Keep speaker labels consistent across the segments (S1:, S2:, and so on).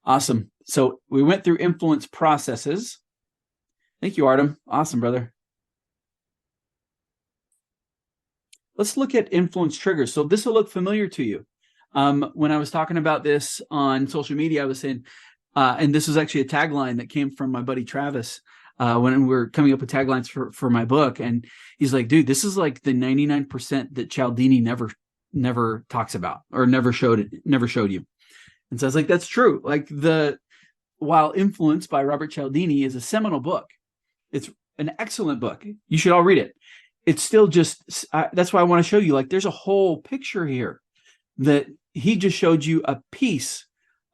S1: Awesome. So we went through influence processes. Thank you, Artem. Awesome, brother. Let's look at influence triggers. So this will look familiar to you. When I was talking about this on social media, I was saying, and this was actually a tagline that came from my buddy Travis when we were coming up with taglines for my book. And he's like, dude, this is like the 99% that Cialdini never talks about or never showed you. And so I was like, that's true. Like While Influence by Robert Cialdini is a seminal book, it's an excellent book. You should all read it. It's still just, that's why I want to show you, like, there's a whole picture here that he just showed you a piece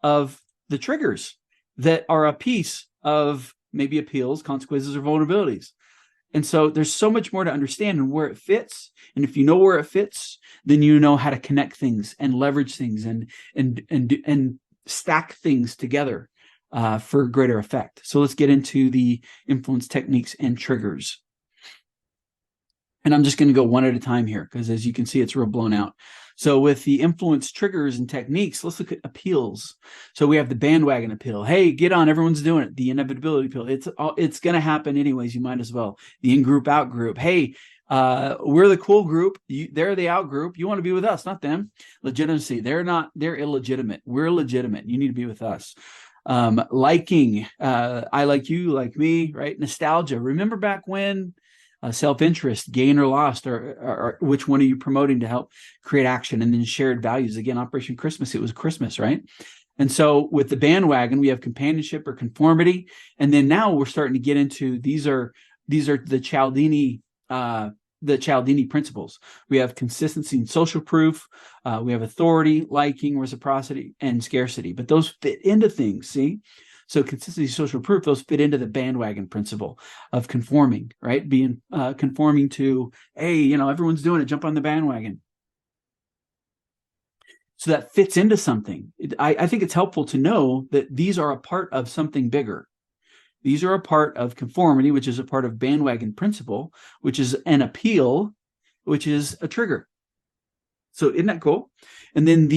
S1: of the triggers that are a piece of maybe appeals, consequences, or vulnerabilities. And so there's so much more to understand and where it fits. And if you know where it fits, then you know how to connect things and leverage things and stack things together for greater effect. So let's get into the influence techniques and triggers. And I'm just going to go one at a time here because, as you can see, it's real blown out. So with the influence triggers and techniques, let's look at appeals. So we have the bandwagon appeal. Hey, get on, everyone's doing it. The inevitability appeal. It's going to happen anyways. You might as well. The in-group, out-group. Hey, we're the cool group. They're the out group. You want to be with us, not them. Legitimacy. They're illegitimate. We're legitimate. You need to be with us. Liking. I like you, like me, right? Nostalgia. Remember back when? Self-interest, gain or lost, or which one are you promoting to help create action? And then shared values. Again, Operation Christmas, it was Christmas, right? And so with the bandwagon, we have companionship or conformity. And then now we're starting to get into these are the Cialdini principles. We have consistency and social proof. We have authority, liking, reciprocity, and scarcity. But those fit into things, see? So consistency, social proof, those fit into the bandwagon principle of conforming, right? Being conforming to, hey, everyone's doing it, jump on the bandwagon. So that fits into something. I think it's helpful to know that these are a part of something bigger. These are a part of conformity, which is a part of bandwagon principle, which is an appeal, which is a trigger. So isn't that cool? And then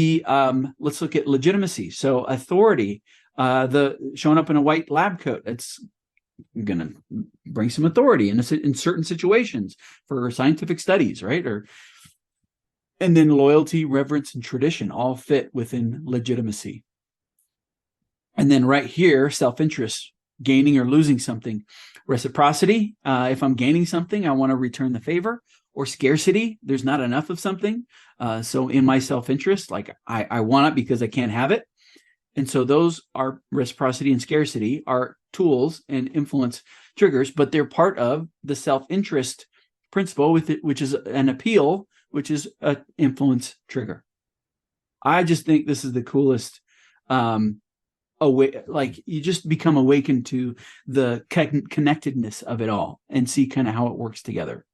S1: let's look at legitimacy. So authority, the showing up in a white lab coat, it's going to bring some authority in certain situations for scientific studies, right? And then loyalty, reverence, and tradition all fit within legitimacy. And then right here, self-interest, gaining or losing something. Reciprocity, if I'm gaining something, I want to return the favor. Or scarcity, there's not enough of something. So in my self-interest, like I want it because I can't have it. And so those are reciprocity and scarcity are tools and influence triggers, but they're part of the self-interest principle with it, which is an appeal, which is an influence trigger. I just think this is the coolest like you just become awakened to the connectedness of it all and see kind of how it works together.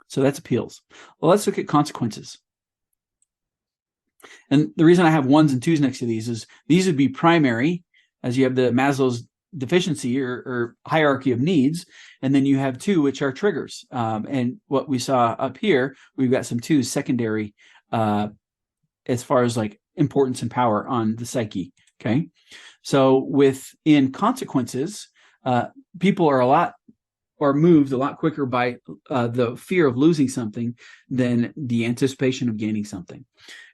S1: So that's appeals. Well, let's look at consequences. And the reason I have ones and twos next to these is these would be primary, as you have the Maslow's deficiency or hierarchy of needs, and then you have two, which are triggers. And what we saw up here, we've got some twos, secondary, as far as like importance and power on the psyche. Okay, so within consequences, people are moved a lot quicker by the fear of losing something than the anticipation of gaining something.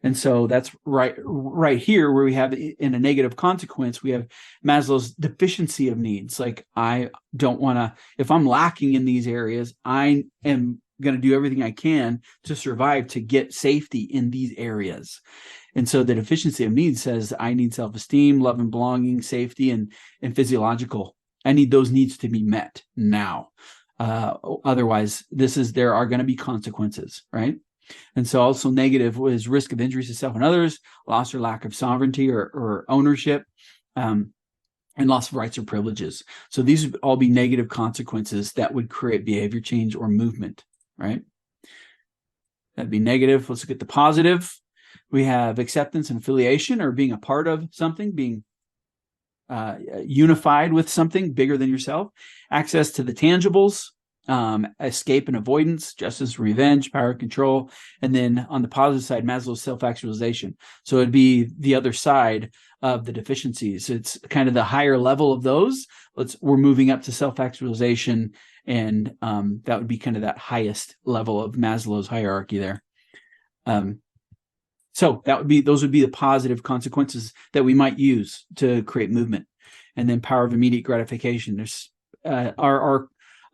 S1: And so that's right here where we have in a negative consequence, we have Maslow's deficiency of needs. Like I don't want to, if I'm lacking in these areas, I am going to do everything I can to survive, to get safety in these areas. And so the deficiency of needs says I need self-esteem, love and belonging, safety, and physiological. I need those needs to be met now. Otherwise, there are going to be consequences, right? And so also negative was risk of injuries to self and others, loss or lack of sovereignty or ownership, and loss of rights or privileges. So these would all be negative consequences that would create behavior change or movement, right? That'd be negative. Let's look at the positive. We have acceptance and affiliation, or being a part of something, being unified with something bigger than yourself. Access to the tangibles, escape and avoidance, justice, revenge, power, control. And then on the positive side, Maslow's self-actualization. So it'd be the other side of the deficiencies. It's kind of the higher level of those. We're moving up to self-actualization, and that would be kind of that highest level of Maslow's hierarchy there. So those would be the positive consequences that we might use to create movement. And then power of immediate gratification. There's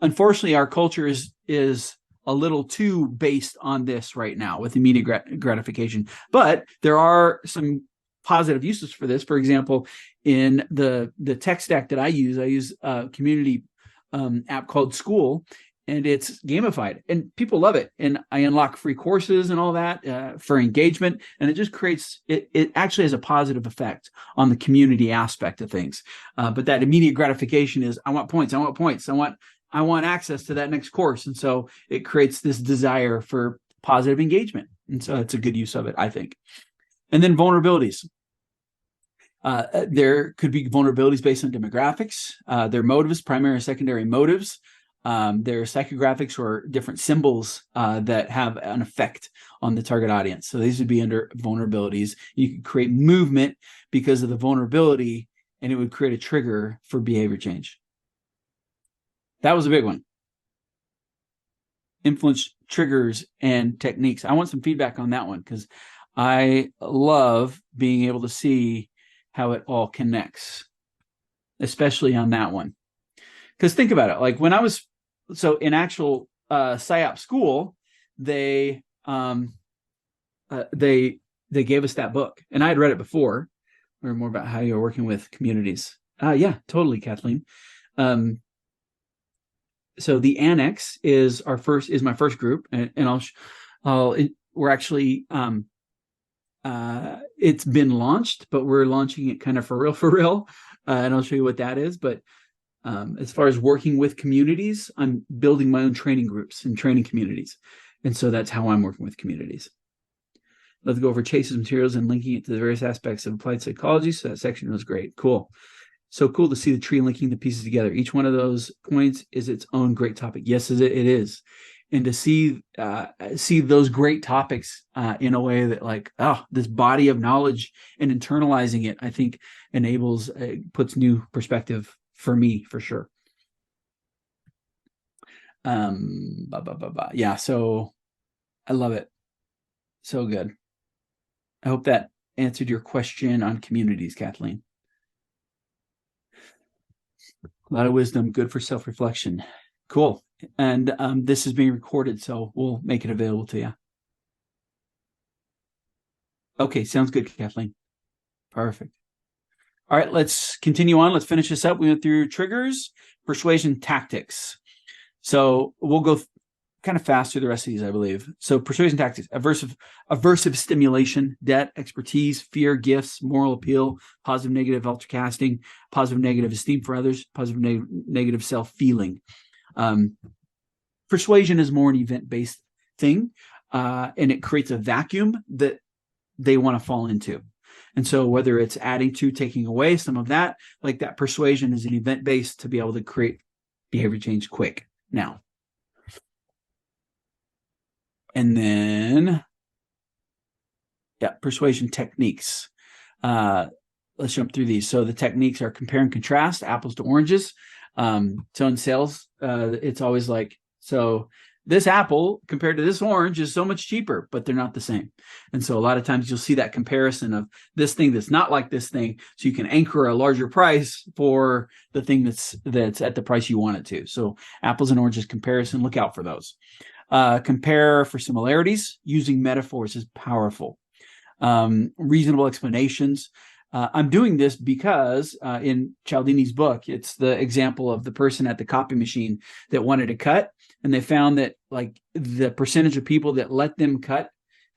S1: unfortunately, our culture is a little too based on this right now with immediate gratification. But there are some positive uses for this. For example, in the tech stack that I use a community app called School, and it's gamified, and people love it. And I unlock free courses and all that for engagement, and it just creates it actually has a positive effect on the community aspect of things. But that immediate gratification is I want points, I want access to that next course, and so it creates this desire for positive engagement, and so it's a good use of it, I think. And then vulnerabilities. There could be vulnerabilities based on demographics, their motives, primary and secondary motives. There are psychographics or different symbols that have an effect on the target audience. So these would be under vulnerabilities. You could create movement because of the vulnerability, and it would create a trigger for behavior change. That was a big one. Influence, triggers, and techniques. I want some feedback on that one because I love being able to see how it all connects, especially on that one. Because think about it, like when I was in actual PSYOP school, they gave us that book, and I had read it before. Learn more about how you're working with communities. Yeah, totally, Kathleen. So the Annex is my first group, and we're actually it's been launched, but we're launching it kind of for real, and I'll show you what that is. But as far as working with communities, I'm building my own training groups and training communities, and so that's how I'm working with communities. Let's go over Chase's materials and linking it to the various aspects of applied psychology. So that section was great. Cool. So cool to see the tree linking the pieces together. Each one of those points is its own great topic. Yes, it is. And to see those great topics in a way that this body of knowledge and internalizing it, I think puts new perspective for me, for sure. Yeah, so I love it. So good. I hope that answered your question on communities, Kathleen. A lot of wisdom, good for self-reflection. Cool. And this is being recorded, so we'll make it available to you. Okay, sounds good, Kathleen. Perfect. All right, let's continue on. Let's finish this up. We went through triggers, persuasion, tactics. So we'll go kind of fast through the rest of these, I believe. So persuasion tactics: aversive stimulation, debt, expertise, fear, gifts, moral appeal, positive, negative, ultracasting, positive, negative esteem for others, positive, negative self-feeling. Persuasion is more an event-based thing, and it creates a vacuum that they want to fall into. And so whether it's adding to, taking away, some of that, like that persuasion is an event-based to be able to create behavior change quick now. And then, persuasion techniques. Let's jump through these. So the techniques are compare and contrast, apples to oranges. So in sales, it's always like, so this apple compared to this orange is so much cheaper, but they're not the same. And so a lot of times you'll see that comparison of this thing that's not like this thing, so you can anchor a larger price for the thing that's at the price you want it to. So apples and oranges comparison, look out for those. Compare for similarities. Using metaphors is powerful. Reasonable explanations. I'm doing this because in Cialdini's book, it's the example of the person at the copy machine that wanted to cut, and they found that like the percentage of people that let them cut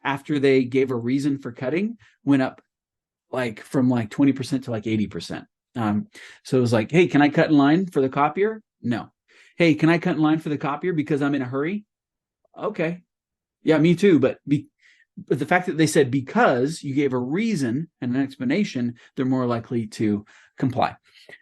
S1: after they gave a reason for cutting went up like from like 20% to like 80%. So it was like, hey, can I cut in line for the copier? No. Hey, can I cut in line for the copier because I'm in a hurry? Okay. Yeah, me too. But the fact that they said because you gave a reason and an explanation, they're more likely to comply.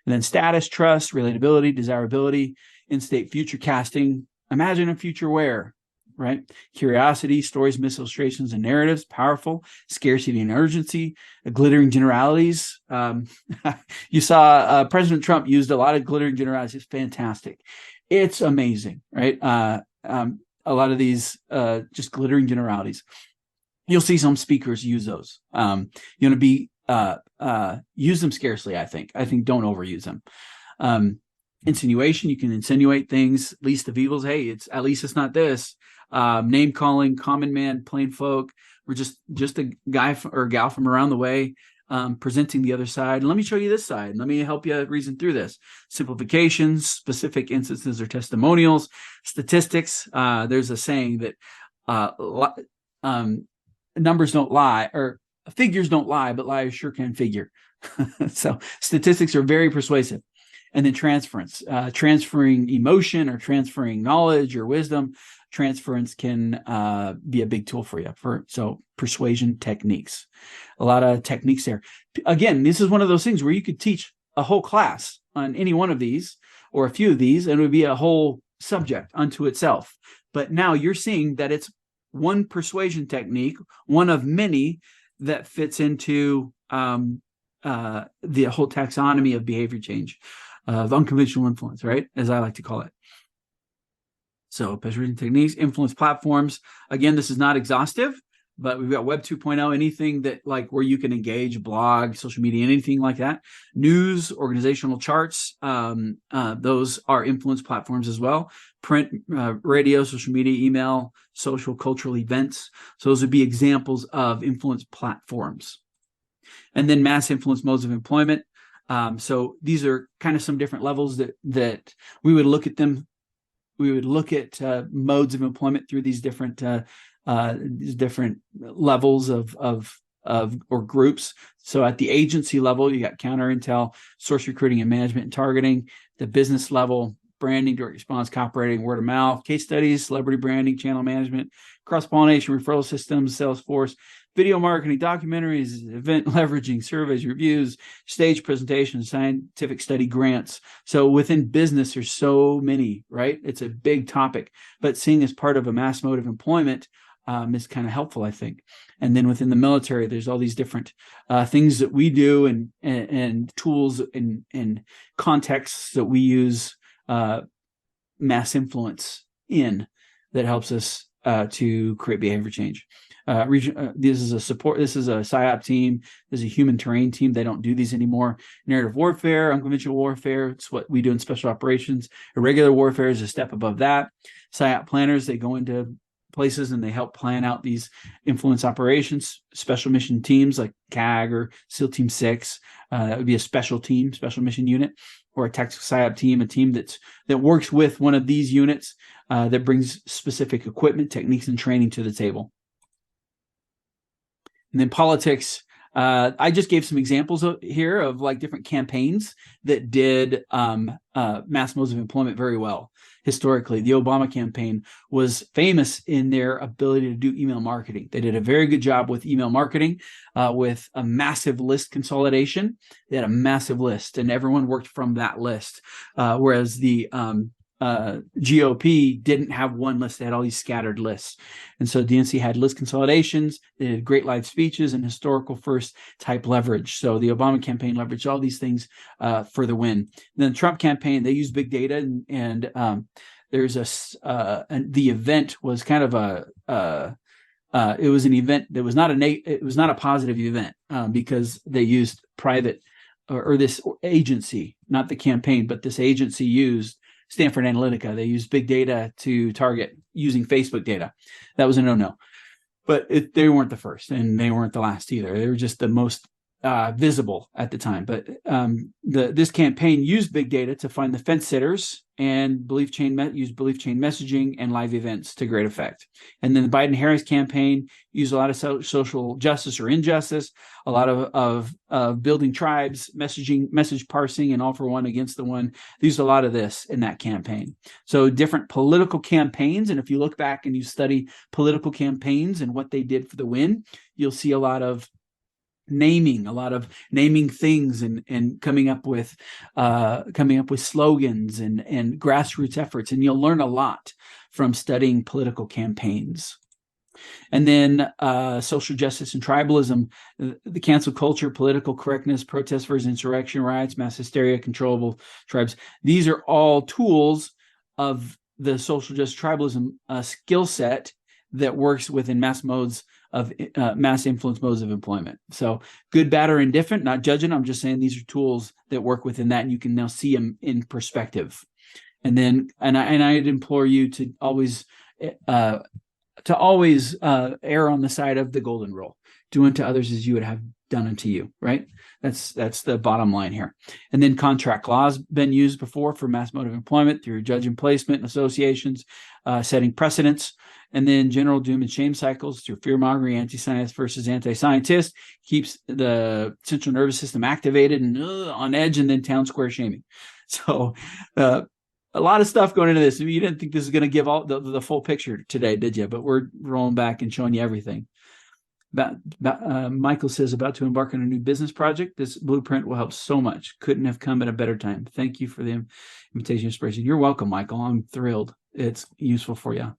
S1: And then status, trust, relatability, desirability, in-state future casting. imagine a future where, right? Curiosity, stories, myths, illustrations, and narratives, powerful. Scarcity and urgency, glittering generalities. You saw President Trump used a lot of glittering generalities. It's fantastic. It's amazing, right? A lot of these just glittering generalities. You'll see some speakers use those. You want to use them scarcely, I think. Don't overuse them. Insinuation, you can insinuate things, least of evils. Hey, at least it's not this. Name calling, common man, plain folk. We're just a guy or a gal from around the way, presenting the other side. Let me show you this side. Let me help you reason through this. Simplifications, specific instances or testimonials, statistics. There's a saying that numbers don't lie, or figures don't lie, but liars sure can figure. So statistics are very persuasive. And then transference, transferring emotion or transferring knowledge or wisdom. Transference can be a big tool for you. So persuasion techniques, a lot of techniques there. Again, this is one of those things where you could teach a whole class on any one of these or a few of these, and it would be a whole subject unto itself. But now you're seeing that it's one persuasion technique, one of many that fits into the whole taxonomy of behavior change, of unconventional influence, right? As I like to call it. So persuasion techniques, influence platforms. Again, this is not exhaustive, but we've got Web 2.0, anything that like where you can engage, blog, social media, anything like that. News, organizational charts, those are influence platforms as well. Print, radio, social media, email, social, cultural events. So those would be examples of influence platforms. And then mass influence modes of employment. So these are kind of some different levels that we would look at them. We would look at modes of employment through these different levels of or groups. So at the agency level, you got counter intel, source recruiting and management and targeting. The business level, branding, direct response, copywriting, word of mouth, case studies, celebrity branding, channel management, cross-pollination, referral systems, Salesforce, video marketing, documentaries, event leveraging, surveys, reviews, stage presentations, scientific study grants. So within business, there's so many, right? It's a big topic, but seeing as part of a mass mode of employment is kind of helpful, I think. And then within the military, there's all these different things that we do and tools and contexts that we use mass influence in that helps us to create behavior change. This is a PSYOP team. This is a human terrain team. They don't do these anymore. Narrative warfare, unconventional warfare. It's what we do in special operations. Irregular warfare is a step above that. PSYOP planners, they go into places and they help plan out these influence operations. Special mission teams like CAG or SEAL Team 6. That would be a special team, special mission unit, or a tactical PSYOP team, a team that works with one of these units that brings specific equipment, techniques, and training to the table. And then politics, I just gave some examples here of like different campaigns that did mass modes of employment very well. Historically, the Obama campaign was famous in their ability to do email marketing. They did a very good job with email marketing, with a massive list consolidation. They had a massive list, and everyone worked from that list. Whereas the GOP didn't have one list. They had all these scattered lists. And so DNC had list consolidations. They did great live speeches and historical first type leverage. So the Obama campaign leveraged all these things for the win. And then the Trump campaign, they used big data and there's the event was kind of it was an event that was not a positive event because they used private or this agency, not the campaign, but this agency used Stanford Analytica. They used big data to target using Facebook data. That was a no-no. But they weren't the first, and they weren't the last either. They were just the most visible at the time. But this campaign used big data to find the fence sitters and used belief chain messaging and live events to great effect. And then the Biden-Harris campaign used a lot of social justice or injustice, a lot of building tribes, message parsing, and all for one against the one. They used a lot of this in that campaign. So different political campaigns, and if you look back and you study political campaigns and what they did for the win, you'll see a lot of naming, a lot of naming things, and coming up with slogans and grassroots efforts. And you'll learn a lot from studying political campaigns. And then social justice and tribalism, the cancel culture, political correctness, protest versus insurrection, riots, mass hysteria, controllable tribes. These are all tools of the social justice tribalism skill set that works within mass influence modes of employment. So good, bad, or indifferent, not judging. I'm just saying these are tools that work within that, and you can now see them in perspective. And then, I'd implore you to always err on the side of the golden rule. Do unto others as you would have done unto you, right? That's the bottom line here. And then contract laws been used before for mass mode of employment through judge and placement and associations, setting precedents. And then general doom and shame cycles through fear-mongering, anti-science versus anti-scientist, keeps the central nervous system activated and on edge, and then town square shaming. So a lot of stuff going into this. You didn't think this is going to give all the full picture today, did you? But we're rolling back and showing you everything. Michael says, about to embark on a new business project. This blueprint will help so much. Couldn't have come at a better time. Thank you for the invitation, inspiration. You're welcome, Michael. I'm thrilled. It's useful for you.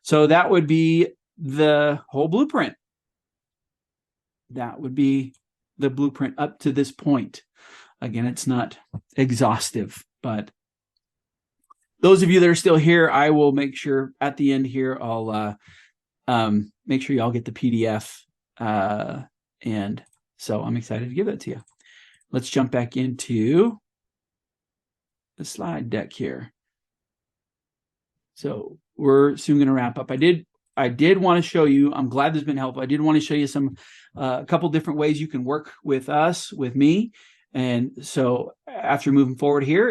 S1: So that would be the whole blueprint. That would be the blueprint up to this point. Again, it's not exhaustive, but those of you that are still here, I will make sure at the end here, I'll make sure y'all get the PDF. And so I'm excited to give that to you. Let's jump back into the slide deck here. So we're soon going to wrap up. I did want to show you, I'm glad this has been helpful. I did want to show you a couple different ways you can work with us, with me. And so after moving forward here,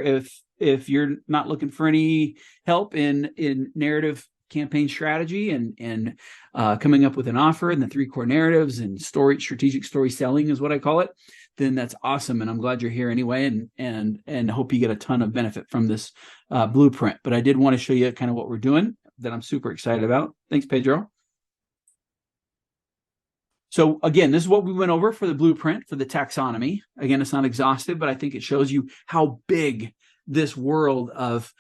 S1: if you're not looking for any help in narrative campaign strategy and coming up with an offer and the 3 core narratives and strategic story selling is what I call it, then that's awesome. And I'm glad you're here anyway, and hope you get a ton of benefit from this blueprint. But I did want to show you kind of what we're doing that I'm super excited about. Thanks, Pedro. So again, this is what we went over for the blueprint for the taxonomy. Again, it's not exhaustive, but I think it shows you how big this world of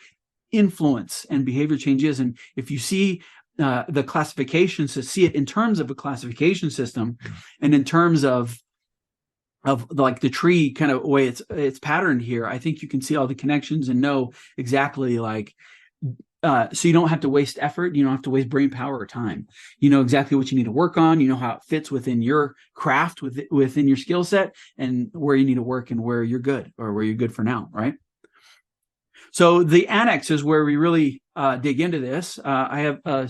S1: influence and behavior change is. And if you see the classifications, to see it in terms of a classification system and in terms of like the tree kind of way it's patterned here, I think you can see all the connections and know exactly so you don't have to waste effort. You don't have to waste brain power or time. You know exactly what you need to work on. You know how it fits within your craft, within your skill set, and where you need to work and where you're good, or where you're good for now, right? So the Annex is where we really dig into this. I have a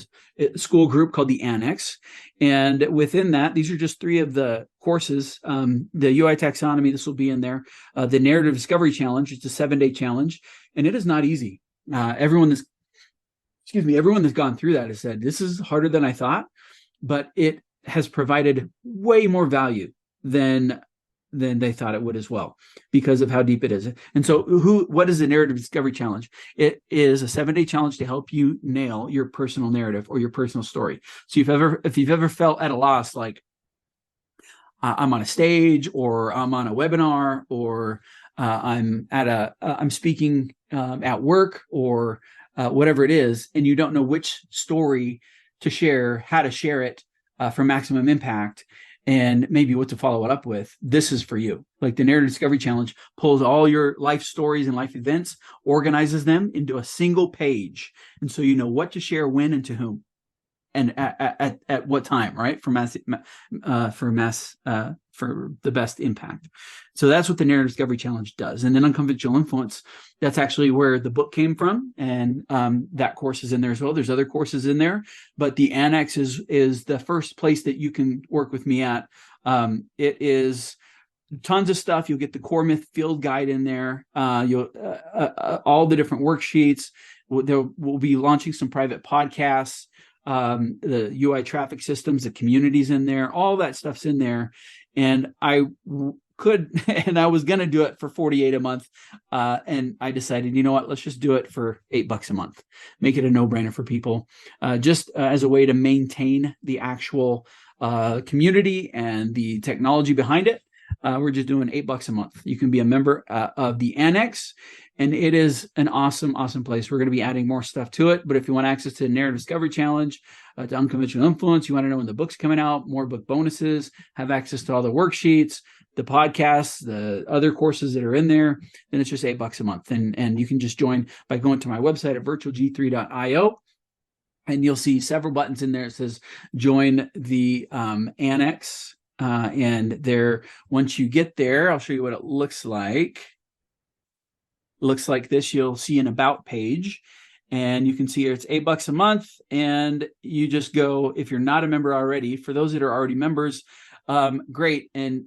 S1: school group called the Annex. And within that, these are just 3 of the courses. The UI Taxonomy, this will be in there. The Narrative Discovery Challenge, it's a 7-day challenge. And it is not easy. Everyone that's gone through that has said, this is harder than I thought. But it has provided way more value than they thought it would as well, because of how deep it is. And so what is the Narrative Discovery Challenge? It is a 7-day challenge to help you nail your personal narrative or your personal story. So if you've ever felt at a loss, like I'm on a stage, or I'm on a webinar, or I'm speaking at work, or whatever it is, and you don't know which story to share, how to share it for maximum impact, and maybe what to follow it up with, this is for you. Like the Narrative Discovery Challenge pulls all your life stories and life events, organizes them into a single page. And so you know what to share, when, and to whom, and at what time, right? For the best impact. So that's what the Narrative Discovery Challenge does. And then Unconventional Influence, that's actually where the book came from. And that course is in there as well. There's other courses in there, but the Annex is the first place that you can work with me at. It is tons of stuff. You'll get the core myth field guide in there. You'll all the different worksheets. We'll be launching some private podcasts. The UI traffic systems, the communities in there, all that stuff's in there. And I was going to do it for $48 a month. And I decided, you know what, let's just do it for $8 a month. Make it a no-brainer for people, just as a way to maintain the actual community and the technology behind it. We're just doing $8 a month. You can be a member of the Annex, and it is an awesome, awesome place. We're going to be adding more stuff to it. But if you want access to the Narrative Discovery Challenge, to Unconventional Influence, you want to know when the book's coming out, more book bonuses, have access to all the worksheets, the podcasts, the other courses that are in there, then it's just $8 a month. And you can just join by going to my website at virtualg3.io. And you'll see several buttons in there. It says join the Annex. And there, once you get there, I'll show you what it looks like. It looks like this. You'll see an about page, and you can see here it's $8 a month. And you just go, if you're not a member already, for those that are already members, great. And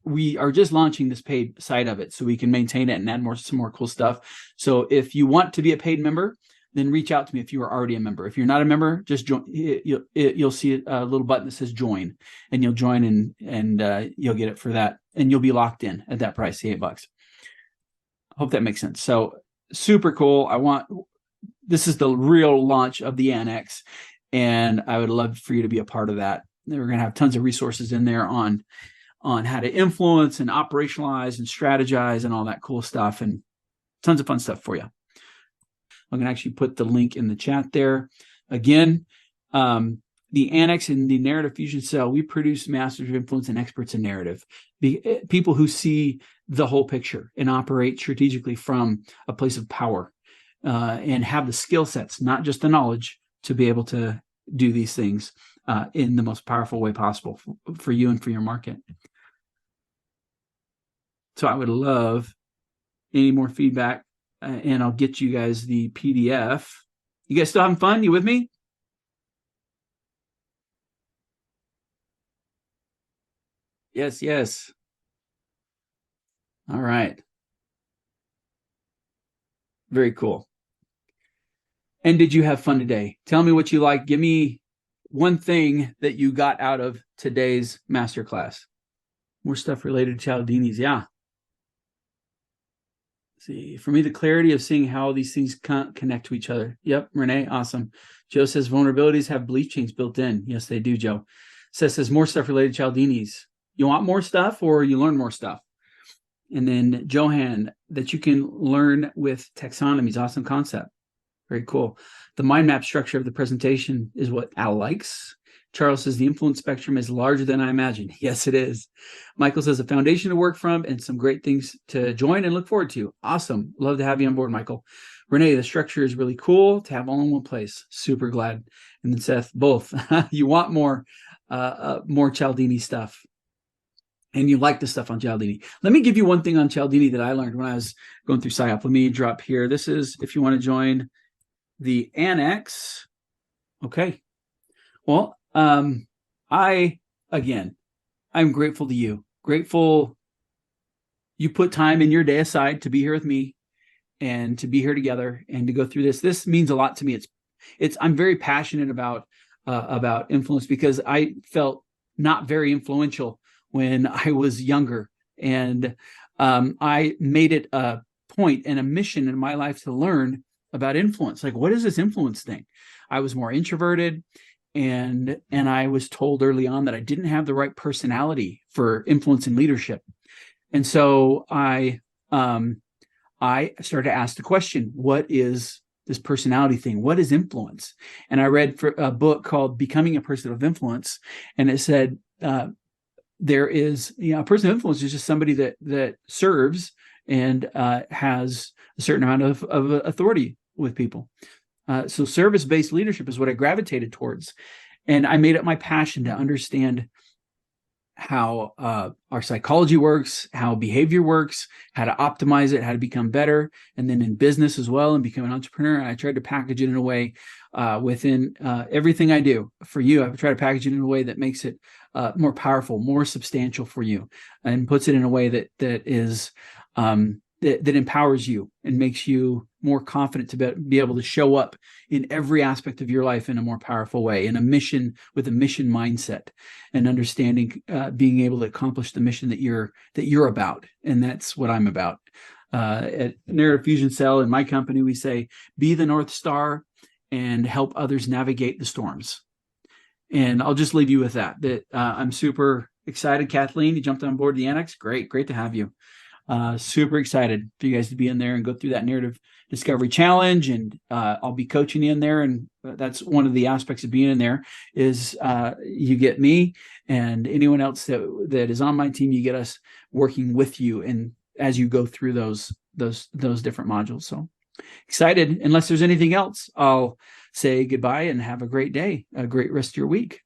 S1: we are just launching this paid side of it so we can maintain it and add some more cool stuff. So if you want to be a paid member, then reach out to me if you are already a member. If you're not a member, just join. You'll see a little button that says join, and you'll join and you'll get it for that. And you'll be locked in at that price, the $8. I hope that makes sense. So super cool. This is the real launch of the Annex, and I would love for you to be a part of that. We're going to have tons of resources in there on how to influence and operationalize and strategize and all that cool stuff, and tons of fun stuff for you. I'm going to actually put the link in the chat there. Again, the Annex and the Narrative Fusion Cell, we produce masters of influence and experts in narrative. People who see the whole picture and operate strategically from a place of power and have the skill sets, not just the knowledge, to be able to do these things in the most powerful way possible for you and for your market. So I would love any more feedback, and I'll get you guys the PDF. You guys still having fun? You with me? Yes, yes. All right. Very cool. And did you have fun today? Tell me what you like. Give me one thing that you got out of today's masterclass. More stuff related to Cialdini's. Yeah. See, for me, the clarity of seeing how these things connect to each other. Yep, Renee, awesome. Joe says vulnerabilities have belief chains built in. Yes, they do, Joe. Says more stuff related to Cialdini's. You want more stuff, or you learn more stuff? And then Johan, that you can learn with taxonomies. Awesome concept. Very cool. The mind map structure of the presentation is what Al likes. Charles says the influence spectrum is larger than I imagined. Yes, it is. Michael says a foundation to work from and some great things to join and look forward to. Awesome. Love to have you on board, Michael. Renee, the structure is really cool to have all in one place. Super glad. And then Seth, both. You want more Cialdini stuff. And you like the stuff on Cialdini. Let me give you one thing on Cialdini that I learned when I was going through PSYOP. Let me drop here. This is if you want to join the Annex. Okay. Well, I'm grateful to you. Grateful you put time in your day aside to be here with me and to be here together and to go through this. This means a lot to me. I'm very passionate about influence because I felt not very influential when I was younger. And I made it a point and a mission in my life to learn about influence. Like, what is this influence thing? I was more introverted. And I was told early on that I didn't have the right personality for influence and leadership. And so I started to ask the question, what is this personality thing? What is influence? And I read a book called Becoming a Person of Influence. And it said, there is, a person of influence is just somebody that serves and has a certain amount of authority with people. So service-based leadership is what I gravitated towards. And I made it my passion to understand how our psychology works, how behavior works, how to optimize it, how to become better, and then in business as well, and become an entrepreneur. And I tried to package it in a way within everything I do for you. I try to package it in a way that makes it more powerful, more substantial for you, and puts it in a way that is that empowers you and makes you more confident to be able to show up in every aspect of your life in a more powerful way, in a mission, with a mission mindset, and understanding, being able to accomplish the mission that you're about. And that's what I'm about. At Narrative Fusion Cell in my company, we say, be the North Star and help others navigate the storms. And I'll just leave you with that I'm super excited. Kathleen, you jumped on board the Annex. Great to have you. Super excited for you guys to be in there and go through that narrative discovery challenge. And I'll be coaching you in there. And that's one of the aspects of being in there is you get me and anyone else that is on my team. You get us working with you and as you go through those different modules. So excited. Unless there's anything else, I'll say goodbye and have a great day, a great rest of your week.